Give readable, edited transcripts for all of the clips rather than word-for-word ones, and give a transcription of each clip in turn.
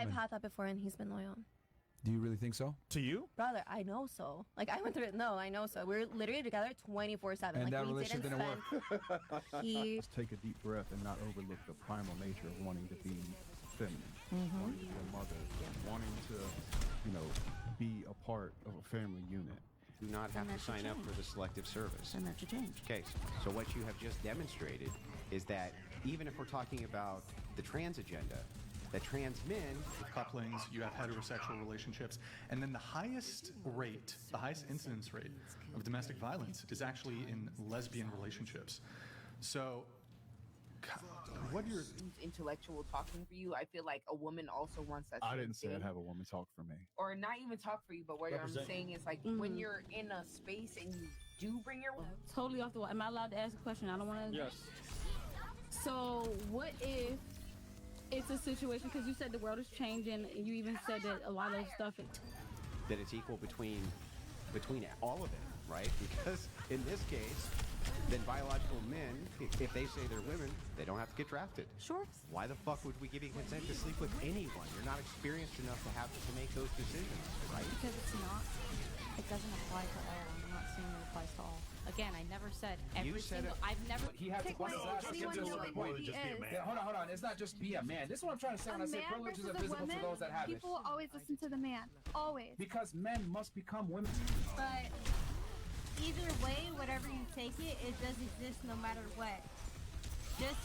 woman. I've had that before, and he's been loyal. Do you really think so? To you? Brother, I know so. Like, I went through it. No, I know so. We're literally together 24/7. And like, that we relationship didn't work. Let's take a deep breath and not overlook the primal nature of wanting to be feminine, wanting to be a mother, wanting to, you know, be a part of a family unit. Do not have to sign up for the selective service. And that should change. Okay, so what you have just demonstrated is that even if we're talking about the trans agenda, that trans men couplings, you have heterosexual relationships, and then the highest incidence rate of domestic violence is actually in lesbian relationships. So, what you're intellectual talking for you, I feel like a woman also wants that. I didn't say I'd have a woman talk for me. Or not even talk for you, but what I'm saying is like when you're in a space and you do bring your Totally off the wall. Am I allowed to ask a question? I don't want to. Yes. So what if it's a situation, because you said the world is changing, and you even said that a lot of stuff that it's equal between all of it, right? Because in this case, then biological men, if they say they're women, they don't have to get drafted. Sure. Why the fuck would we give you consent to sleep with anyone? You're not experienced enough to make those decisions, right? Because it's not. It doesn't apply to all. I'm not saying it applies to all. Again, I never said every single. I've never. He had to bust his ass to get to a certain point. Yeah, hold on. It's not just be a man. This is what I'm trying to say when I say privileges are visible to those that have it. People always listen to the man. Always. Because men must become women. But either way, whatever you take it, it does exist no matter what. Just,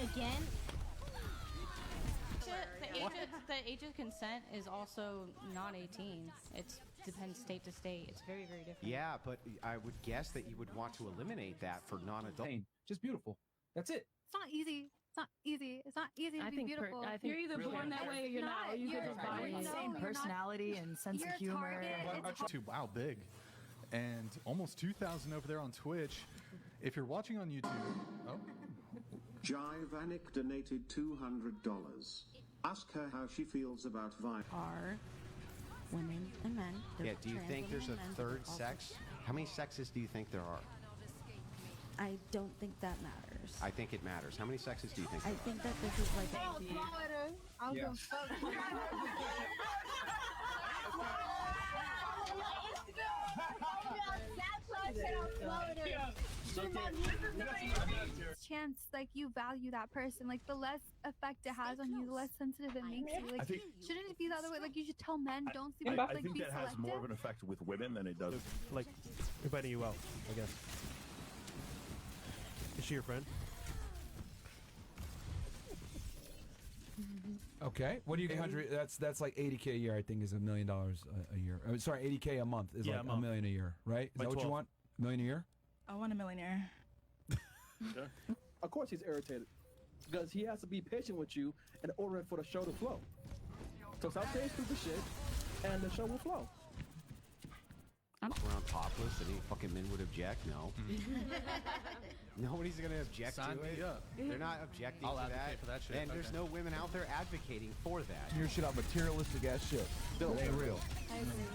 again... The age of consent is also not 18. It depends state to state. It's very, very different. Yeah, but I would guess that you would want to eliminate that for non-adult. Just beautiful. That's it. It's not easy. It's not easy. It's not easy to be beautiful. I think you're either born that way or you're not. Or you could just buy it. Same personality and sense of humor. Wow, big. And almost 2,000 over there on Twitch. If you're watching on YouTube... Oh. Jivanik donated $200. Ask her how she feels about violence. Are women and men. Yeah, do you think there's a third sex? How many sexes do you think there are? I don't think that matters. I think it matters. How many sexes do you think I think that this is like I'll go fuck. Chance, like, you value that person, like, the less effect it has on you, the less sensitive it makes you. Like, shouldn't it be the other way? Like, you should tell men, don't see. I think that has more of an effect with women than it does. Like, inviting you out, I guess. Is she your friend? Okay. What do you get? 100? That's like $80K a year. I think is $1 million a year. I mean, sorry, $80K a month is like $1 million a year, right? Is that what you want? $1 million a year? I want a millionaire. Of course he's irritated, because he has to be patient with you in order for the show to flow. So stop saying stupid shit, and the show will flow. Around topless, any fucking men would object? No. Nobody's gonna object to it. They're not objecting to that. For that shit. And there's no women out there advocating for that. Your shit out materialistic ass shit. It ain't real.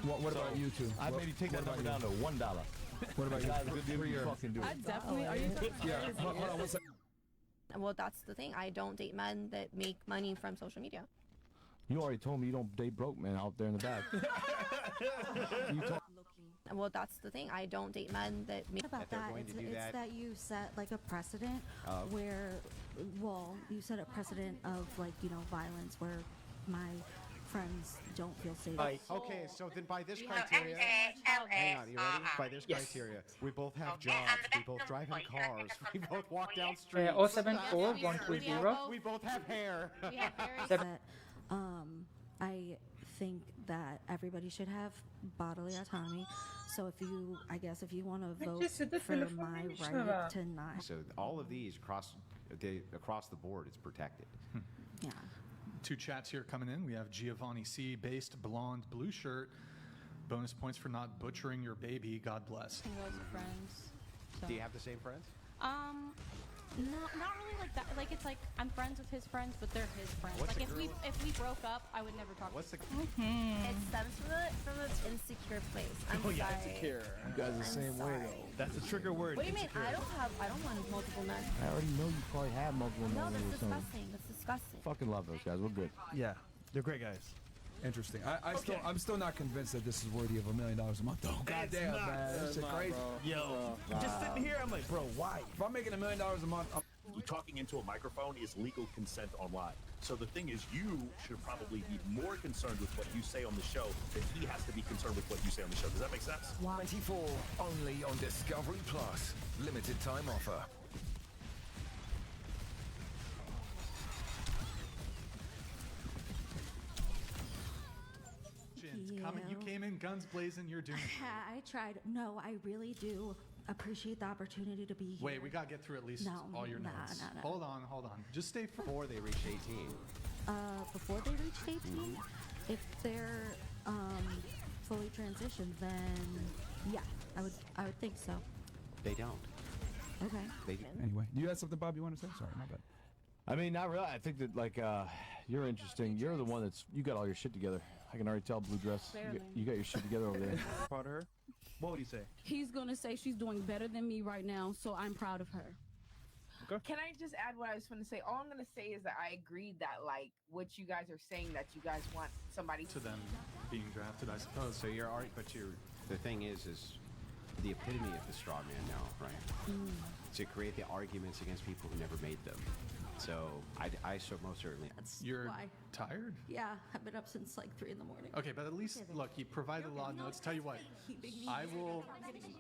What about you two? I'd maybe take that number down to $1. What about you? I definitely. Are you? Yeah. Hold on one second. Well, that's the thing. I don't date men that make money from social media. You already told me you don't date broke men out there in the back. Well, that's the thing. I don't date men that make about that. It's that you set like a precedent where, well, you set a precedent of like, you know, violence where my friends don't feel safe. Okay, so then by this criteria, hang on, you ready? By this criteria, we both have jobs, we both drive in cars, we both walk down streets. 074-120. We both have hair. I think that everybody should have bodily autonomy. So if you, I guess, if you want to vote for my right to not. So all of these across the board, it's protected. Yeah. Two chats here coming in. We have Giovanni C, based blonde blue shirt. Bonus points for not butchering your baby. God bless. Friends. So. Do you have the same friends? No, not really like that. Like it's like I'm friends with his friends, but they're his friends. What's like if we broke up, I would never talk. What's the? It stems from an insecure place. I'm sorry. Insecure. You guys are the same way though. That's a trigger word. What do you mean? I don't want multiple men. I already know you probably have multiple men. No, that's disgusting. That's disgusting. Fucking love those guys. We're good. Yeah. They're great guys. Interesting. I'm still not convinced that this is worthy of $1 million a month, though. God damn, man. This shit crazy. Yo, just sitting here, I'm like, bro, why? If I'm making $1 million a month, talking into a microphone is legal consent online. So the thing is, you should probably be more concerned with what you say on the show than he has to be concerned with what you say on the show. Does that make sense? 24 only on Discovery Plus. Limited time offer. You came in guns blazing. You're doing. I tried. No, I really do appreciate the opportunity to be here. Wait, we gotta get through at least all your notes. Hold on. Just stay before they reach 18. Before they reach 18, if they're fully transitioned, then yeah, I would think so. They don't. Okay. Anyway, you had something, Bob, you want to say? Sorry, my bad. I mean, not really. I think that, like, you're interesting. You're the one you got all your shit together. I can already tell, Blue Dress. You got your shit together over there. Proud of her? What would he say? He's gonna say she's doing better than me right now, so I'm proud of her. Okay. Can I just add what I was going to say? All I'm going to say is that I agree that, like, what you guys are saying, that you guys want somebody to them being drafted, I suppose. So the thing is the epitome of the straw man now, right? To create the arguments against people who never made them. So I so most certainly. You're tired? Yeah, I've been up since like 3 in the morning. Okay, but at least look, he provided a lot of notes. Tell you what, I will.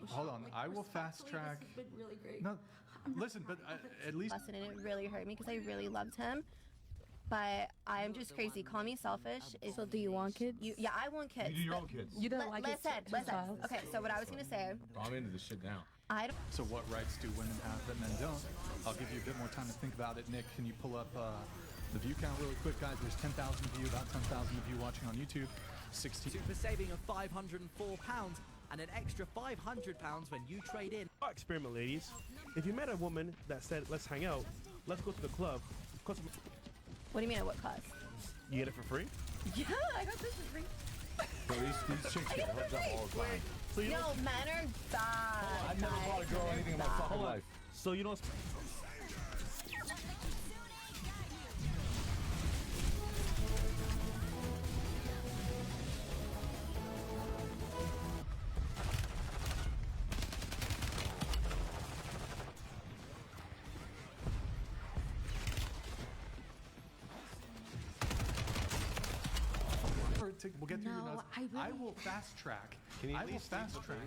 Hold on, I will fast track. This has been really great. No, listen, but at least. And it really hurt me because I really loved him. But I'm just crazy. Call me selfish. So do you want kids? Yeah, I want kids. You do your own kids. You don't like listen. Okay, so what I was gonna say. I'm into this shit now. So what rights do women have that men don't? I'll give you a bit more time to think about it. Nick, can you pull up the view count really quick, guys? There's 10,000 of you, about 10,000 of you watching on YouTube. 16. Super saving of £504 and an extra £500 when you trade in. Experiment, ladies. If you met a woman that said, let's hang out, let's go to the club. What do you mean at what cost? You get it for free? Yeah, I got this for free. Bro, these chicks get hooked up all the time. So men are bad. I've never bought a girl anything in my fucking life. So you don't. We'll get through your notes. I will fast track. Can you I will fast track.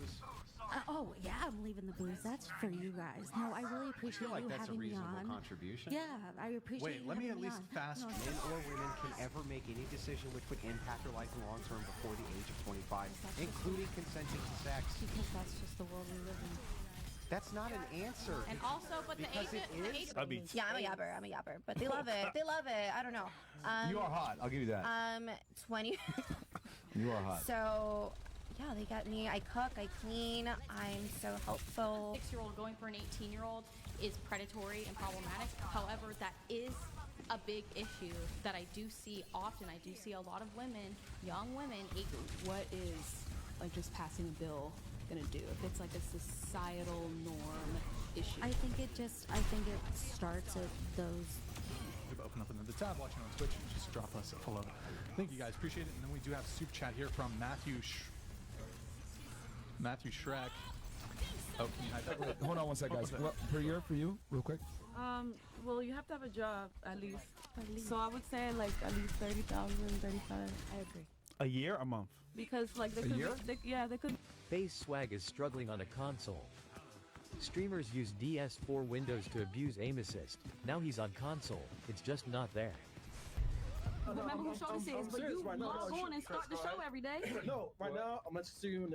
Oh yeah, I'm leaving the booze. That's for you guys. No, I really appreciate you having me on. Contribution. Yeah, I appreciate. Wait, let me at least fast. Men or women can ever make any decision which would impact their life long term before the age of 25, including consenting to sex. Because that's just the world we live in. That's not an answer. And also, but the age. Yeah, I'm a yapper, but they love it. They love it. I don't know. You are hot. I'll give you that. 20. You are hot. So, yeah, they got me. I cook, I clean. I'm so helpful. 6-year-old going for an 18-year-old is predatory and problematic. However, that is a big issue that I do see often. I do see a lot of women, young women. What is like just passing a bill gonna do if it's like a societal norm issue? I think it starts at those. Open up another tab, watching on Twitch, and just drop us a follow. Thank you guys, appreciate it. And then we do have a super chat here from Matthew Shrek. Oh, can you hide that? Hold on one sec, guys. What, per year for you, real quick? Well, you have to have a job at least. So I would say like at least 30,000, 35. I agree. A year, a month? Because like they could. Base Swag is struggling on a console. Streamers use DS4 Windows to abuse aim assist. Now he's on console. It's just not there. Remember who show this is, but you log on and start the show every day. No, right now I'm just seeing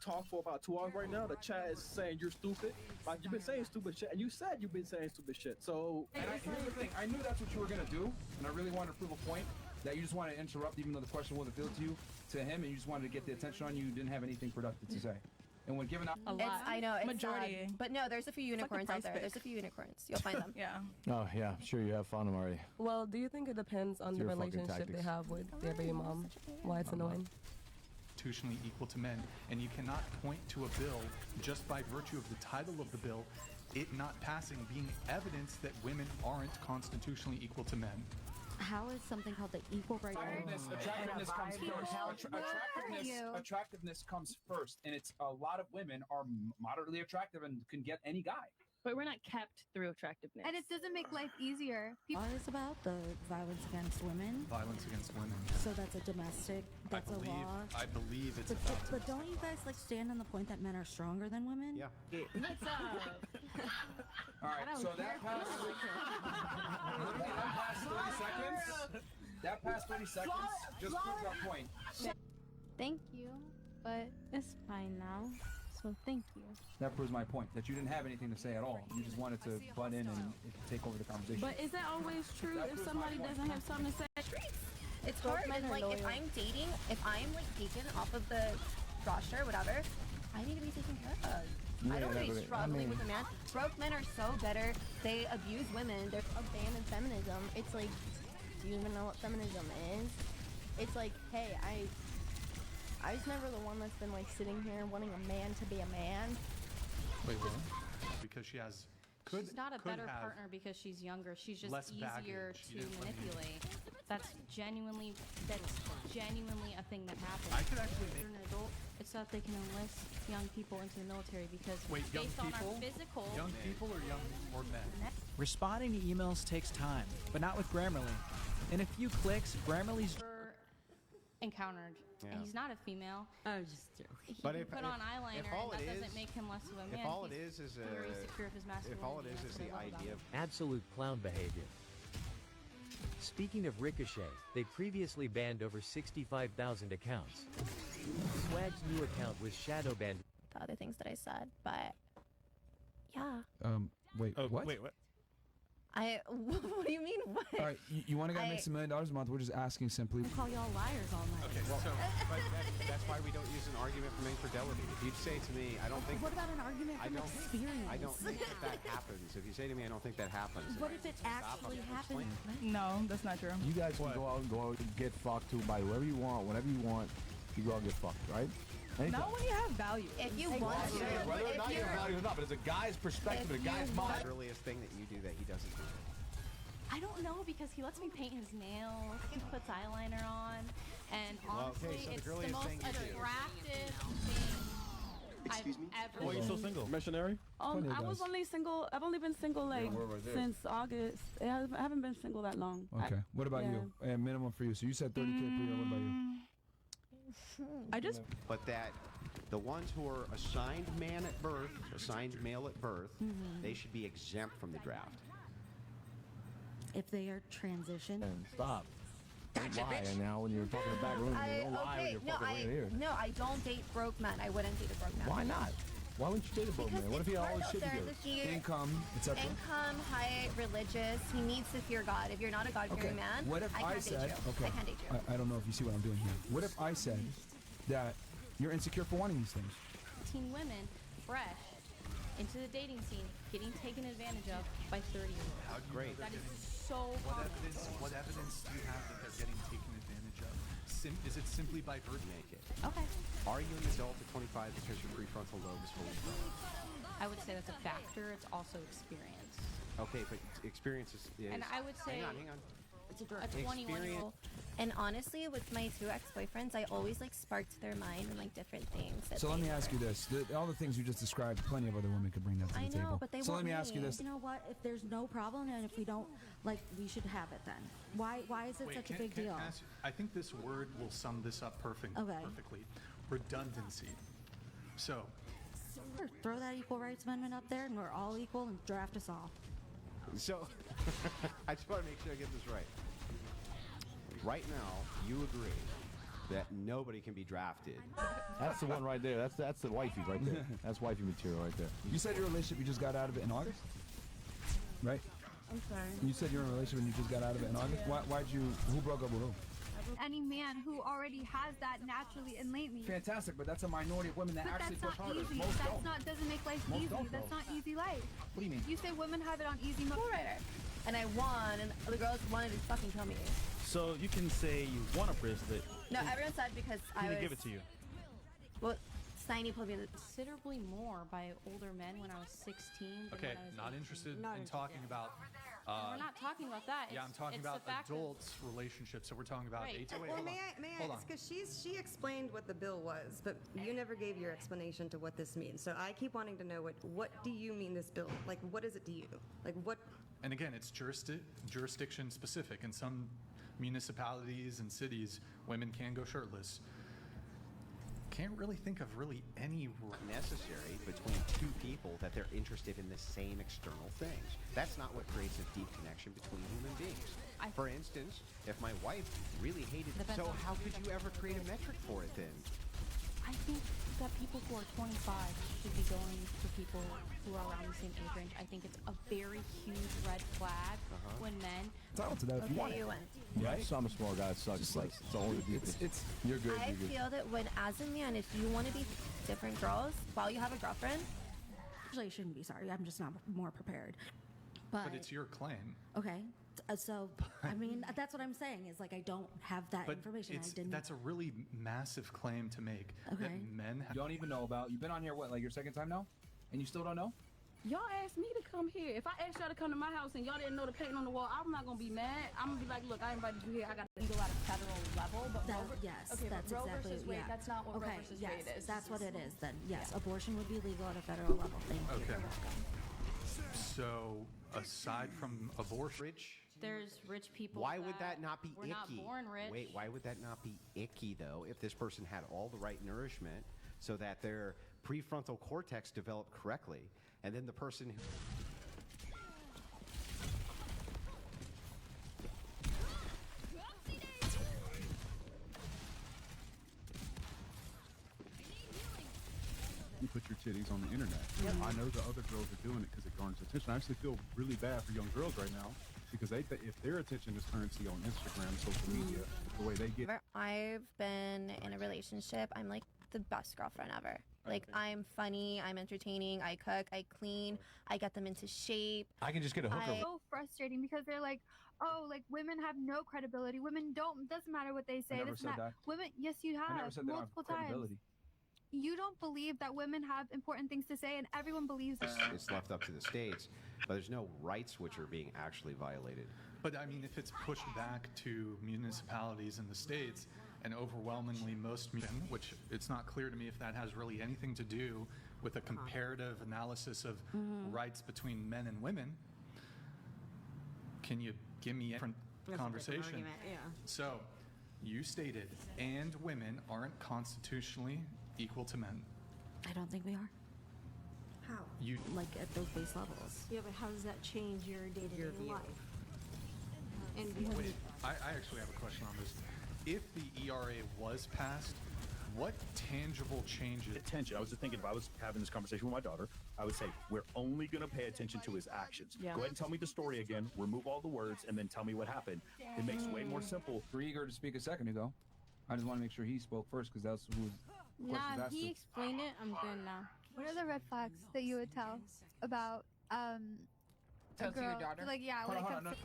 talk for about 2 hours right now. The chat is saying you're stupid. Like you've been saying stupid shit, and you said you've been saying stupid shit. So here's the thing. I knew that's what you were gonna do, and I really wanted to prove a point that you just wanted to interrupt, even though the question wasn't fielded to you, to him, and you just wanted to get the attention on you. You didn't have anything productive to say. And when given out, I know it's majority, but no, there's a few unicorns out there. There's a few unicorns. You'll find them. Yeah. Oh yeah, I'm sure you have found them already. Well, do you think it depends on the relationship they have with their baby mom? Why it's annoying? Constitutionally equal to men, and you cannot point to a bill just by virtue of the title of the bill, it not passing being evidence that women aren't constitutionally equal to men. How is something called the equal right? Attractiveness comes first. Attractiveness comes first, and it's a lot of women are moderately attractive and can get any guy. But we're not kept through attractiveness. And it doesn't make life easier. Law is about the violence against women. Violence against women. So that's a domestic. That's a law. I believe it's But don't you guys like stand on the point that men are stronger than women? Yeah. What's up? All right, so that passed 30 seconds. That past 30 seconds just proved our point. Thank you, but it's fine now. So thank you. That proves my point, that you didn't have anything to say at all. You just wanted to butt in and take over the conversation. But is that always true if somebody doesn't have something to say? It's hard. And like if I'm dating, if I'm like taken off of the roster, whatever, I need to be taken care of. I don't want to be struggling with a man. Broke men are so bitter. They abuse women. They're Abandoned feminism. It's like, do you even know what feminism is? It's like, hey, I was never the one that's been like sitting here wanting a man to be a man. Wait, what? Because she has. She's not a better partner because she's younger. She's just easier to manipulate. That's genuinely a thing that happens. I could actually make an adult. It's so that they can enlist young people into the military because young based people? on our physical. Young people or men? Responding to emails takes time, but not with Grammarly. In a few clicks, Grammarly's Encountered. And he's not a female. I was just joking. He But can if- put if- on eyeliner, if all and it that is- doesn't make him less of a man. If all it He's is very secure of his masculinity. if all it is That's the what I love about idea him. of Absolute clown behavior. Speaking of Ricochet, they previously banned over 65,000 accounts. Swag's new account was shadow banned. the other things that I said, but yeah. Wait, what? Wait, what? What do you mean? What? All right, you want a guy who makes $1 million a month? We're just asking simply. I call y'all liars all night. Okay, so but that's why we don't use an argument from infidelity. If you'd say to me, I don't think. What about an argument from experience? I don't think that happens. If you say to me, I don't think that happens. What if it actually happens? No, that's not true. You guys can go out and get fucked to by whoever you want, whenever you want. You go out and get fucked, right? Anytime. Not when you have value. If you want to, whether or not you have value or not, but it's a guy's perspective, a guy's mind. The earliest thing that you do that he doesn't do. I don't know because he lets me paint his nails. He puts eyeliner on, and honestly, so the it's the girliest most thing you do. attractive thing I've ever. Why are you still single? Missionary? I was only single. I've only been single like since August. I haven't been single that long. Okay. What about you? And minimum for you. So you said 30K per year. What about you? I just. But that the ones who are assigned man at birth, assigned male at birth, they should be exempt from the draft. If they are transitioned. Stop. Don't lie now when you're talking in the back room. Don't lie when you're fucking right here. No, I don't date broke men. I wouldn't date a broke man. Why not? Why wouldn't you date a broke man? What if he had all his shit together? Income, etc. Income, high, religious. He needs to fear God. If you're not a God-fearing man, What if I I can't said, date you. okay, I can't date you. I don't know if you see what I'm doing here. What if I said that you're insecure for wanting these things? Teen women, fresh, into the dating scene, getting taken advantage of by 30-year-olds. Great. That is so What common. evidence do you have that they're getting taken advantage of? Is it simply by virtue? Make it. Okay. Are you an adult at 25 because your prefrontal lobe is fully grown? I would say that's a factor. It's also experience. Okay, but experience is. And I would say Hang on. It's a 21-year-old. And honestly, with my two ex-boyfriends, I always like sparked their mind and like different things. That So let they me ask you this: all the things you just described, plenty of other women could bring that to the I know, table. but they so let won't me ask you this: You know what? If there's no problem and if we don't, like, we should have it then. Why is it such a big deal? I think this word will sum this up perfectly. Redundancy. So. Throw that equal rights amendment up there and we're all equal and draft us all. So, I just want to make sure I get this right. Right now, you agree that nobody can be drafted. That's the one right there. That's the wifey right there. That's wifey material right there. You said your relationship, you just got out of it in August, right? I'm sorry. You said you were in a relationship and you just got out of it in August. Why'd you? Who broke up with who? Any man who already has that naturally innately. Fantastic, but that's a minority of women that But actually that's push not harder. easy. Most That's don't. not doesn't make life Most easy. don't, That's though. not easy life. What do you mean? You say women have it on easy mode. Writer. And I won, and the girls wanted to fucking kill me. So you can say you want a bracelet. No, everyone said because Who I did was. give it to you? Well, Steiny pulled me. Considerably more by older men when I was 16. Than Okay, when I was not 18. interested in talking about we're not talking about that. Yeah, I'm talking it's about the fact of- adults' relationships. So we're talking about Right. 18. Wait, Well, hold may on. I Hold on. ask? Because she explained what the bill was, but you never gave your explanation to what this means. So I keep wanting to know what do you mean this bill? Like, what is it to you? Like, what? And again, it's jurisdiction specific. In some municipalities and cities, women can go shirtless. Can't really think of any necessary between two people that they're interested in the same external things. That's not what creates a deep connection between human beings. For instance, if my wife really hated it, so how could you ever create a metric for it then? I think that people who are 25 should be going for people who are around the same age range. I think it's a very huge red flag when men. Entitled to that if you want it. you win. Yeah, I'm a small guy. It sucks. Just Like, it's only it's you're good. I you're good. feel that when, as a man, if you want to be different girls while you have a girlfriend, Actually, I shouldn't be sorry. I'm just not more prepared. But it's your claim. Okay. So, I mean, that's what I'm saying is like I don't have that But information. I didn't. that's a really massive claim to make. That Okay. men You don't even know about. You've been on here what, like your second time now, and you still don't know? Y'all asked me to come here. If I asked y'all to come to my house and y'all didn't know the painting on the wall, I'm not gonna be mad. I'm gonna be like, look, I invited you here. I got legal at a federal level, but Yes, okay, that's but Roe exactly versus Wade, yeah. that's not what okay, Roe versus yes, Wade is. That's what it is. Then yes, abortion would be legal at a federal level. Thank you. Okay. You're welcome. So, aside from abortion, There's rich people. Why would that not be were icky? not born rich. Wait, why would that not be icky though? If this person had all the right nourishment, so that their prefrontal cortex developed correctly, and then the person who You put your titties on the internet. I know the other girls are doing it because it garners attention. I actually feel really bad for young girls right now because if their attention is currency on Instagram, social media, the way they get. Whenever I've been in a relationship, I'm like the best girlfriend ever. Like, I'm funny, I'm entertaining, I cook, I clean, I get them into shape. I can just get a hooker. It's so frustrating because they're like, oh, like women have no credibility. Women don't. Doesn't matter what they say. never Doesn't said matter. that. Women, yes, you I never have said that on multiple times. credibility. You don't believe that women have important things to say, and everyone believes it. it's left up to the states, but there's no rights which are being actually violated. But I mean, if it's pushed back to municipalities in the states, and overwhelmingly most men, which it's not clear to me if that has really anything to do with a comparative analysis of rights between men and women. Can you give me a different conversation? So, you stated, and women aren't constitutionally equal to men. I don't think we are. How? You Like at those base levels. Yeah, but how does that change your day-to-day life? And Wait, I actually have a question on this. If the ERA was passed, what tangible changes? Attention. I was just thinking, if I was having this conversation with my daughter, I would say, we're only going to pay attention to his actions. Yeah. Go ahead and tell me the story again, remove all the words, and then tell me what happened. It makes it way more simple. You were eager to speak a second ago. I just want to make sure he spoke first because that's who was questions Nah, asked he to. explained it. I'm good now. What are the red flags that you would tell about a Tell to your girl? daughter? Like, yeah, when it comes to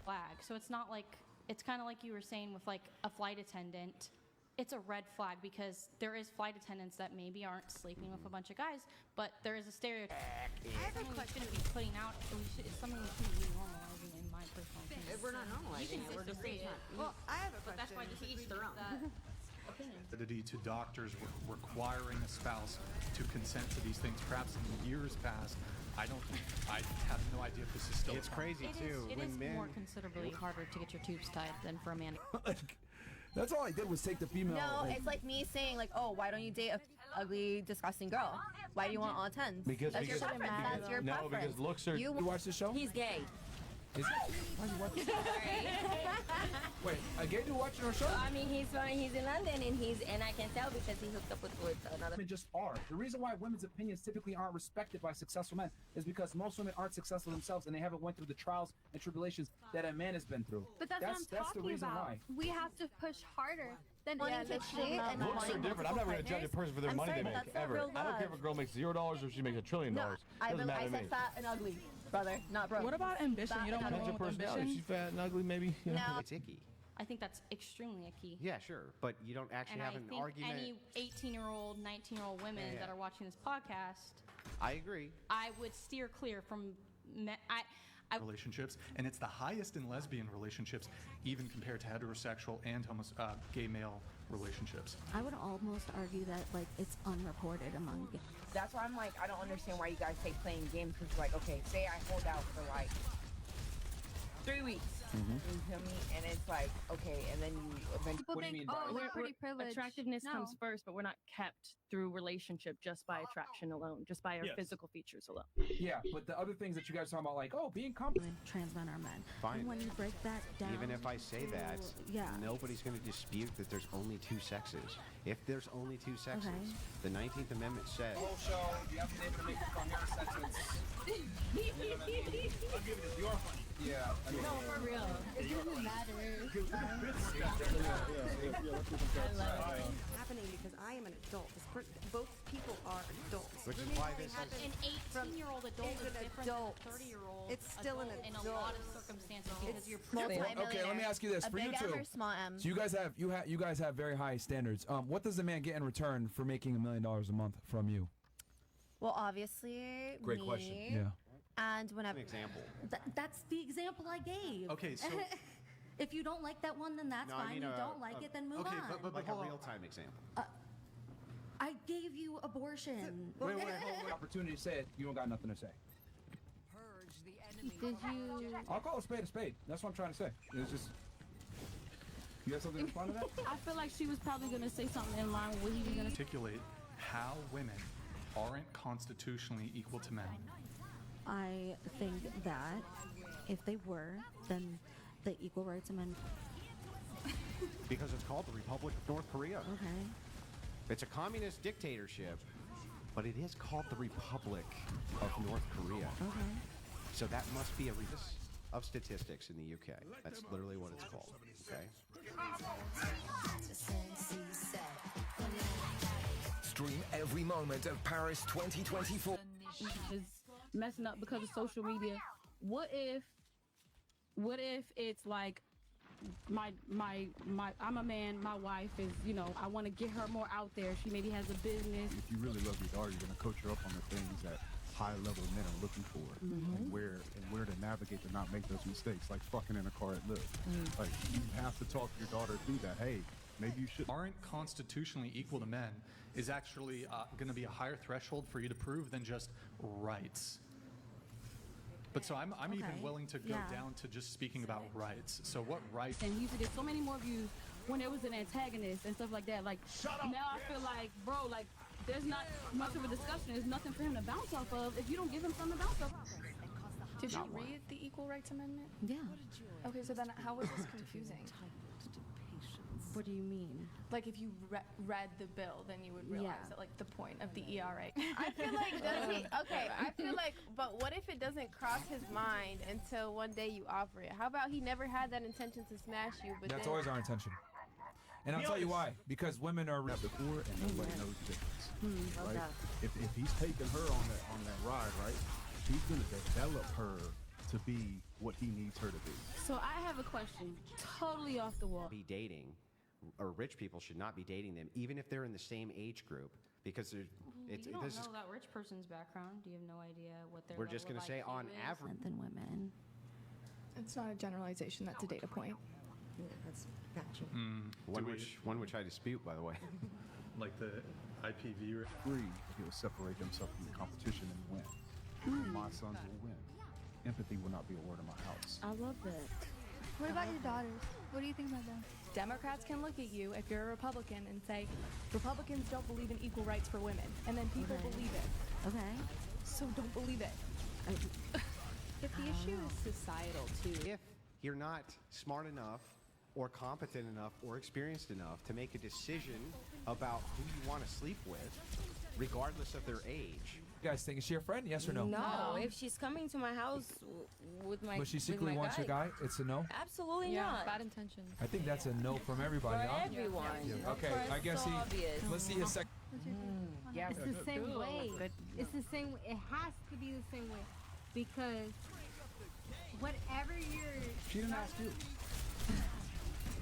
Flag. So it's not like, it's kind of like you were saying with like a flight attendant. It's a red flag because there is flight attendants that maybe aren't sleeping with a bunch of guys, but there is a stereotype. I have a question. We shouldn't be putting out. It's something we shouldn't be normalizing, in my personal opinion. We're not normalizing it. We're just saying. Well, I have a question. That's why I to each their own. opinion. Validity to doctors requiring a spouse to consent to these things, perhaps in years past. I have no idea if this is still. It's crazy too. It when is men, more considerably harder to get your tubes tied than for a man. That's all I did was take the female. No, it's like me saying, like, oh, why don't you date a ugly, disgusting girl? Why do you want all tens? Because that's your preference. That's your no, preference. because looks are. You watch the show? He's gay. Is it? Why is he watching? Wait, a gay dude watching our show? I mean, he's in London, and I can tell because he hooked up with another. Women just are. The reason why women's opinions typically aren't respected by successful men is because most women aren't successful themselves and they haven't went through the trials and tribulations that a man has been through. But that's what I'm the talking reason about. why. We have to push harder than Wanting wanting to to cheat and Looks wanting are different. I'm multiple never going to judge a person for their I'm money sorry, they but make, that's not ever. real I don't care if love. a girl makes $0 or if she makes $1 trillion. No, I Doesn't matter to said me. fat and ugly, brother, not broke. What about ambition? Fat You don't and want Depends to on go with personality. ambition? She's fat and ugly, maybe. You know. No. it's icky. I think that's extremely a key. Yeah, sure, but you don't actually And have I an think argument. any 18-year-old, 19-year-old women Yeah. that are watching this podcast, I agree. I would steer clear from. Relationships, and it's the highest in lesbian relationships, even compared to heterosexual and gay male relationships. I would almost argue that like it's unreported among. That's why I'm like, I don't understand why you guys take playing games. Because like, okay, say I hold out for like 3 weeks. You feel me? And it's like, okay, and then you eventually. People think, oh, we're pretty privileged. Attractiveness No. comes first, but we're not kept through relationship just by attraction alone, just by our Yes. physical features alone. Yeah, but the other things that you guys are talking about, like, oh, being competent. Trans men are men. Fine. And when you break that down, Even if I say that, yeah. nobody's going to dispute that there's only two sexes. If there's only two sexes, Okay. the 19th Amendment says. Whole show, you haven't been able to make a coherent sentence. I'll give it to your funny. Yeah, I mean, No, for real. It doesn't matter. Happening because I am an adult. Both people are adults. Which is why this is. An 18-year-old adult It's is an different adult. than a 30-year-old. It's still an in a adult. lot of circumstances because you're okay, let me ask you this A for you big two. M or small M? So you guys have very high standards. What does the man get in return for making $1 million a month from you? Well, obviously, Great me. question. Yeah. And whenever. An example. That's the example I gave. Okay, so if you don't like that one, then that's No, fine. I mean, you don't like it, then move okay, on. but Like a hold on. real-time example. I gave you abortion. Wait, opportunity to say it. You don't got nothing to say. Did you? I'll call a spade a spade. That's what I'm trying to say. It's just. You have something to respond to that? I feel like she was probably going to say something in line with what he was going to say. Articulate how women aren't constitutionally equal to men. I think that if they were, then the equal rights of men. Because it's called the Republic of North Korea. Okay. It's a communist dictatorship, but it is called the Republic of North Korea. Okay. So that must be a revis of statistics in the UK. That's literally what it's called. Okay. Stream every moment of Paris 2024. Is messing up because of social media. What if it's like I'm a man, my wife is, I want to get her more out there. She maybe has a business. If you really love your daughter, you're gonna coach her up on the things that high-level men are looking for, and where to navigate to not make those mistakes, like fucking in a car at Lyft. Like you have to talk to your daughter through that. Hey, maybe you should. Aren't constitutionally equal to men is actually going to be a higher threshold for you to prove than just rights. But so I'm even Okay. willing to go Yeah. down to just speaking about rights. So what rights? And he said there's so many more views when there was an antagonist and stuff like that. Like now I feel like, bro, like there's not much of a discussion. There's nothing for him to bounce off of if you don't give him something to bounce off of. Did you read the Equal Rights Amendment? Yeah. Okay, so then how was this confusing? What do you mean? Like if you read the bill, then you would realize Yeah. that like the point of the ERA. I feel like I feel like, but what if it doesn't cross his mind until one day you offer it? How about he never had that intention to smash you, but That's then always our intention. And I'll tell you why. Because women are. Before and nobody knows the difference. love Right? that. If he's taking her on that ride, right? He's gonna develop her to be what he needs her to be. So I have a question, totally off the wall. Be dating, or rich people should not be dating them, even if they're in the same age group, because You don't know that rich person's background. You have no idea what their We're level just of gonna say IQ on is. average. Than women. It's not a generalization, that's a data point. Yeah, that's factual. One which I dispute, by the way. Like the IPV. Free, he'll separate himself from the competition and win. My sons will win. Empathy will not be a word in my house. I love that. What about your daughters? What do you think about them? Democrats can look at you if you're a Republican and say, Republicans don't believe in equal rights for women. And then people believe it. Okay. So don't believe it. If the issue is societal too. If you're not smart enough or competent enough or experienced enough to make a decision about who you want to sleep with, regardless of their age. You guys think, is she a friend? Yes or no? No, if she's coming to my house with my But she secretly wants your guy? It's a no? Absolutely Yeah, not. bad intentions. I think that's a no from everybody, For huh? everyone. Yeah. Okay, Of course, I guess so obvious. let's see his second. Yeah, It's the same way. It's the same way. It has to be the same way. Because whatever you're. She didn't ask you.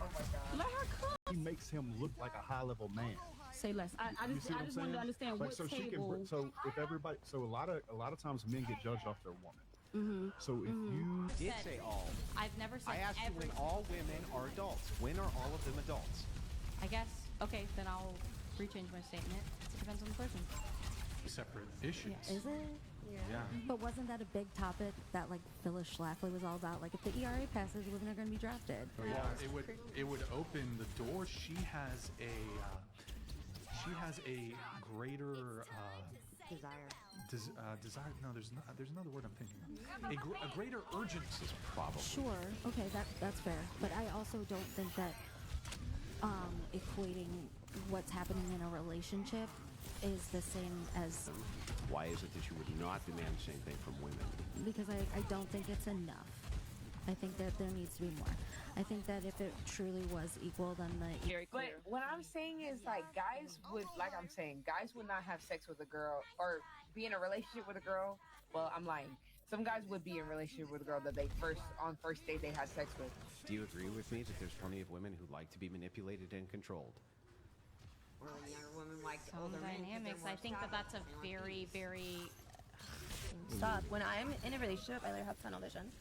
Oh my god. Let her cook. He makes him look like a high-level man. Say less. I You just see what I'm wanted to saying? understand Like, what so she table. can. So if everybody, so a lot of times men get judged off their woman. Mm-hmm. So if you did say all, I've never said I asked you when all women are adults. When are all of them adults? I guess. Okay, then I'll rechange my statement. It depends on the person. Separate issues. Is it? Yeah. But wasn't that a big topic that like Phyllis Schlafly was all about? Like if the ERA passes, women are going to be drafted. Yeah, it would open the door. She has a greater Desire. Desire. No, there's another word I'm thinking of. A greater urgency, probably. Sure. Okay, that's fair. But I also don't think that equating what's happening in a relationship is the same as. Why is it that you would not demand the same thing from women? Because I don't think it's enough. I think that there needs to be more. I think that if it truly was equal, then But what I'm saying is like guys would, like I'm saying, guys would not have sex with a girl or be in a relationship with a girl. Well, I'm lying. Some guys would be in a relationship with a girl that they on first date they had sex with. Do you agree with me that there's plenty of women who like to be manipulated and controlled? Or a younger woman like Some older men 'cause they're dynamics. more I think that that's a very, very. Stop. When I'm in a relationship, I literally have tunnel vision.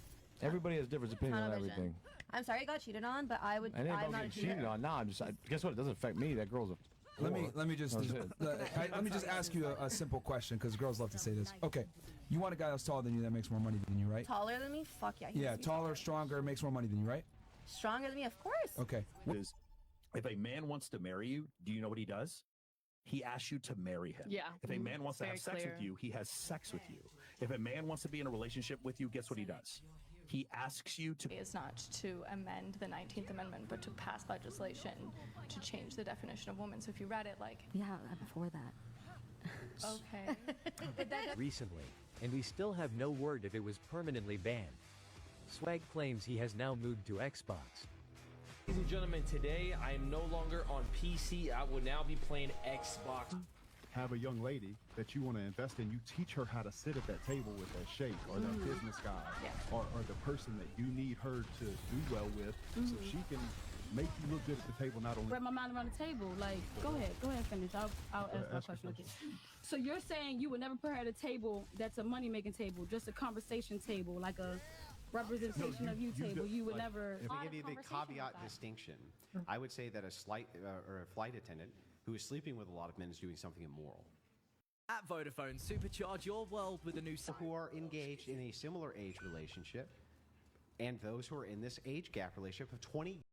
Everybody has different opinion on Tunnel vision. everything. I'm sorry I got cheated on, but I would. And I'm I'm not getting a cheater. cheated on. Nah, guess what? It doesn't affect me. That girl's a. Let me whore. just That's it. let me just ask you a simple question because girls love to say this. Okay, you want a guy that's taller than you that makes more money than you, right? Taller than me? Fuck yeah. he Yeah, needs to be taller, stronger, makes more money than you, right? Stronger than me, of course. Okay. Is if a man wants to marry you, do you know what he does? He asks you to marry him. Yeah. If a man wants to Very have sex clear. with you, he has sex with you. If a man wants to be in a relationship with you, guess what he does? He asks you to. Is not to amend the 19th Amendment, but to pass legislation to change the definition of woman. So if you read it like, Yeah, before that. okay. Recently, and we still have no word if it was permanently banned. Swag claims he has now moved to Xbox. Ladies and gentlemen, today I am no longer on PC. I will now be playing Xbox. Have a young lady that you want to invest in, you teach her how to sit at that table with that sheikh or that business guy or the person that you need her to do well with so she can make you look good at the table, not only. Wrap my mind around the table. Like, go ahead, finish. I'll ask my question again. So you're saying you would never put her at a table that's a money-making table, just a conversation table, like a representation of you table. You would never. If I give you the caveat distinction, I would say that a flight attendant who is sleeping with a lot of men is doing something immoral. At Vodafone, supercharge your world with a new. Who are engaged in a similar age relationship, and those who are in this age gap relationship of 20